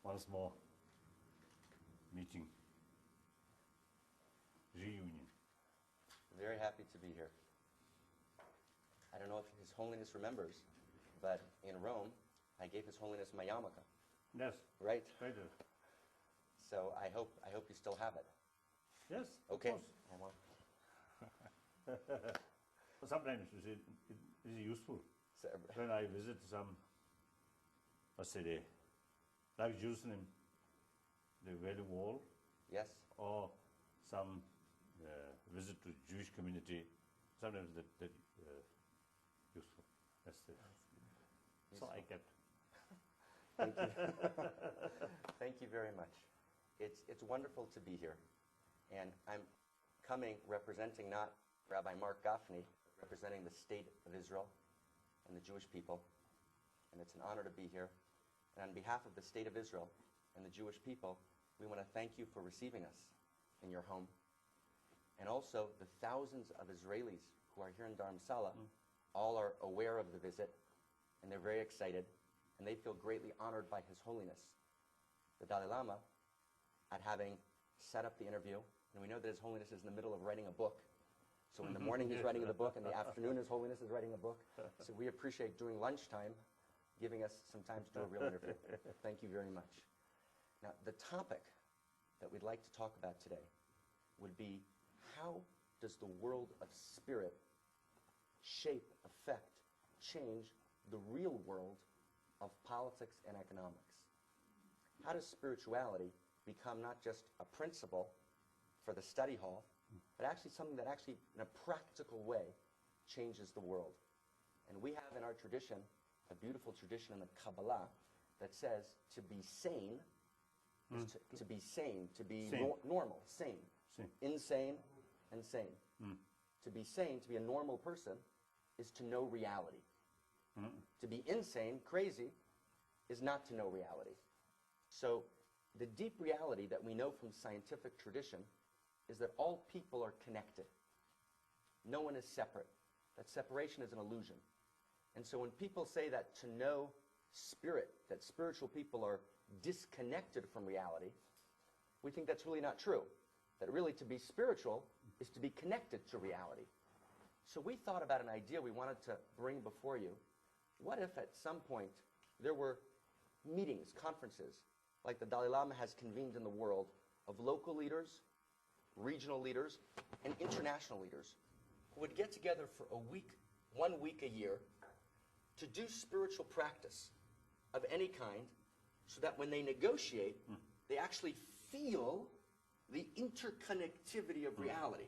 once more meeting, reunion. Very happy to be here. I don't know if His Holiness remembers, but in Rome, I gave His Holiness my yarmulke. Yes. Right? Right. So I hope you still have it. Yes. Okay. Of course. Sometimes it is useful. So, When I visit some city, like Jerusalem, the Valley Wall, yes. or some visit to Jewish community, sometimes that useful. That's it. So I kept. Thank you. Thank you very much. It's wonderful to be here. And I'm coming representing not Rabbi Marc Gafni, representing the state of Israel and the Jewish people. And it's an honor to be here. And on behalf of the state of Israel and the Jewish people, we want to thank you for receiving us in your home. And also the thousands of Israelis who are here in Dharamsala all are aware of the visit, and they're very excited, and they feel greatly honored by His Holiness, the Dalai Lama, at having set up the interview. And we know that His Holiness is in the middle of writing a book. So in the morning he's writing the book, in the afternoon His Holiness is writing a book. So we appreciate during lunchtime giving us some time to do a real interview. Thank you very much. Now, the topic that we'd like to talk about today would be, how does the world of spirit shape, affect, change the real world of politics and economics? How does spirituality become not just a principle for the study hall, but actually something that actually, in a practical way, changes the world? And we have in our tradition a beautiful tradition in the Kabbalah that says to be sane is to be sane, to be normal, sane. Insane and sane. To be sane, to be a normal person, is to know reality. To be insane, crazy, is not to know reality. So the deep reality that we know from scientific tradition is that all people are connected. No one is separate. That separation is an illusion. And so when people say that to know spirit, that spiritual people are disconnected from reality, we think that's really not true. That really to be spiritual is to be connected to reality. So we thought about an idea we wanted to bring before you. What if at some point there were meetings, conferences, like the Dalai Lama has convened in the world, of local leaders, regional leaders, and international leaders who would get together for a week, 1 week a year, to do spiritual practice of any kind, so that when they negotiate, they actually feel the interconnectivity of reality.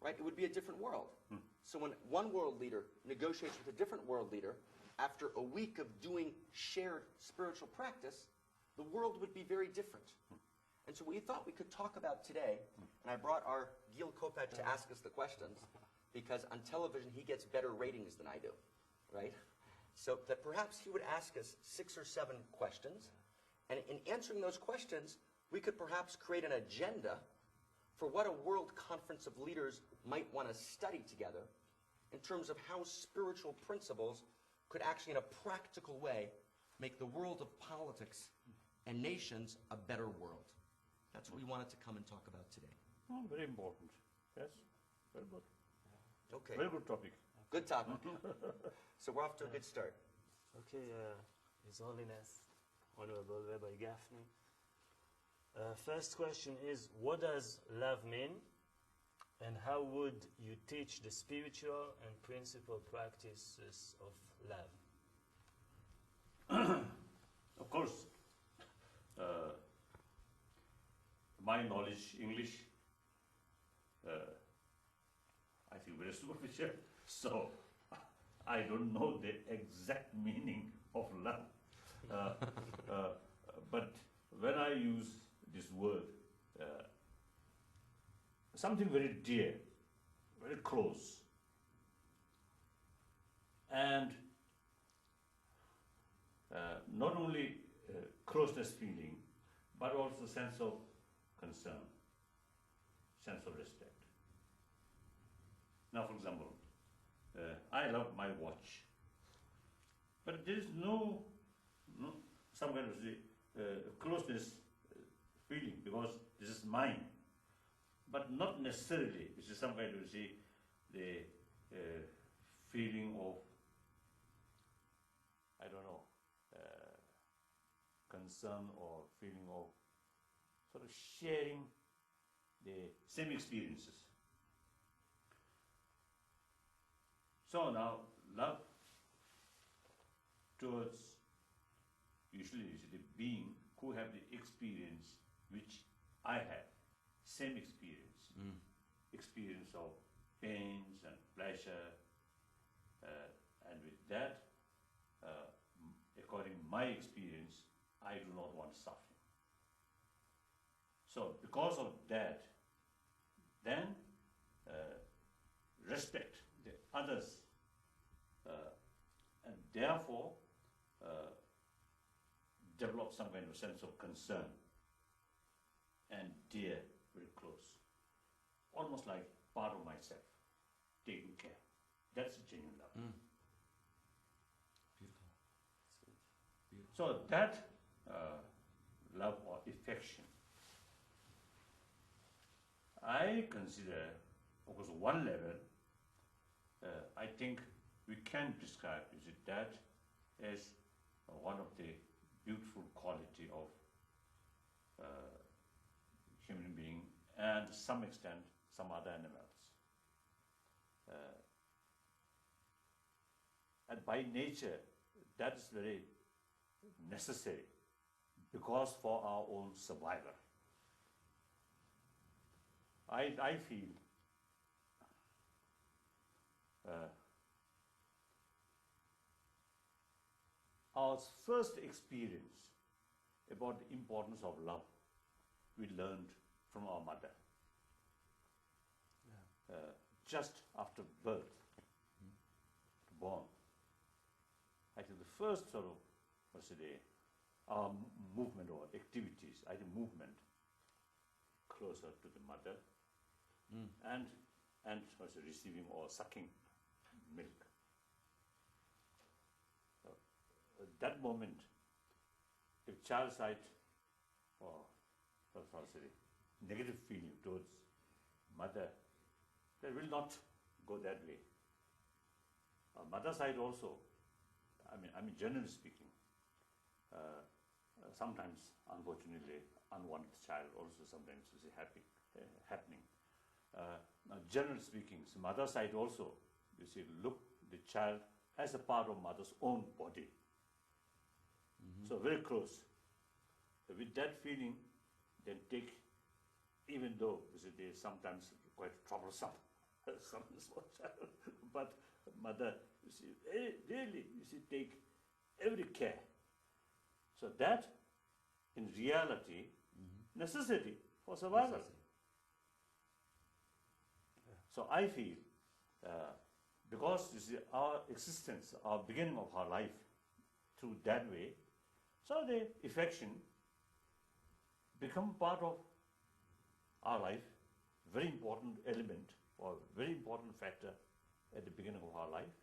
Right? It would be a different world. So when one world leader negotiates with a different world leader, after a week of doing shared spiritual practice, the world would be very different. And so we thought we could talk about today, and I brought our Gil Kopat to ask us the questions, because on television he gets better ratings than I do, right? So that perhaps he would ask us 6 or 7 questions, and in answering those questions, we could perhaps create an agenda for what a world conference of leaders might want to study together in terms of how spiritual principles could actually, in a practical way, make the world of politics and nations a better world. That's what we wanted to come and talk about today. Oh, very important. Yes, very good. Okay. Very good topic. Good topic. So we're off to a good start. Okay, His Holiness, Honorable Rabbi Gafni. First question is, what does love mean? And how would you teach the spiritual and principal practices of love? Of course, my knowledge, English, I think very superficial. So I don't know the exact meaning of love. But when I use this word, something very dear, very close, and not only closeness feeling, but also sense of concern, sense of respect. Now, for example, I love my watch, but there is no some kind of closeness feeling because this is mine, but not necessarily. This is some kind of, you see, the feeling of, I don't know, concern or feeling of sort of sharing the same experiences. So now, love towards usually you see the being who have the experience which I have, same experience, experience of pains and pleasure, and with that, according to my experience, I do not want suffering. So because of that, then respect the others, and therefore develop some kind of sense of concern and dear, very close, almost like part of myself, taking care. That's genuine love. Beautiful. Beautiful. So that love or affection, I consider, of course, one level, I think we can describe that as one of the beautiful quality of human being and to some extent some other animals. And by nature, that is very necessary because for our own survival. I feel our first experience about the importance of love we learned from our mother. Just after birth, born. I think the first sort of, our movement or activities, I think movement closer to the mother and receiving or sucking milk. At that moment, if child side or negative feeling towards mother, they will not go that way. Mother side also, I mean generally speaking, sometimes unfortunately unwanted child also sometimes is happening. Now generally speaking, mother side also, you see, look the child as a part of mother's own body. So very close. With that feeling, then take, even though you see, they sometimes quite troublesome, some small child, but mother, you see, really, you see, take every care. So that, in reality, necessity for survival. So I feel, because you see, our existence, our beginning of our life, through that way, so the affection become part of our life, very important element or very important factor at the beginning of our life.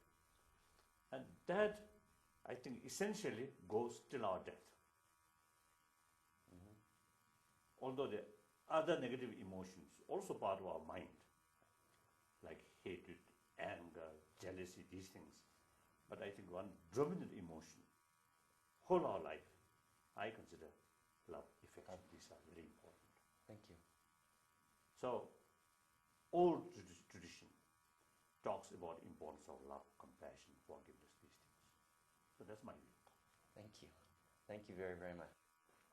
And that, I think, essentially goes till our death. Although the other negative emotions, also part of our mind, like hatred, anger, jealousy, these things. But I think one dominant emotion, whole our life, I consider love, affection. These are very important. Thank you. So, old tradition talks about importance of love, compassion, forgiveness, these things. So that's my view. Thank you. Thank you very, very much.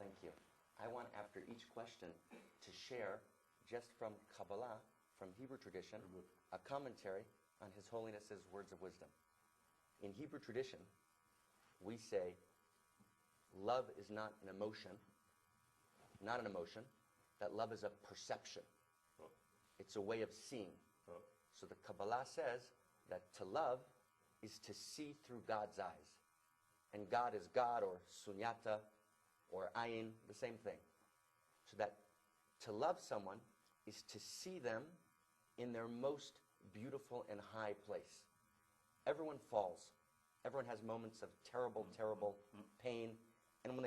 Thank you. I want, after each question, to share, just from Kabbalah, from Hebrew tradition, a commentary on His Holiness's words of wisdom. In Hebrew tradition, we say, love is not an emotion, that love is a perception. It's a way of seeing. So the Kabbalah says that to love is to see through God's eyes. And God is God, or sunyata, or ayin, the same thing. So that to love someone is to see them in their most beautiful and high place. Everyone falls. Everyone has moments of terrible, terrible pain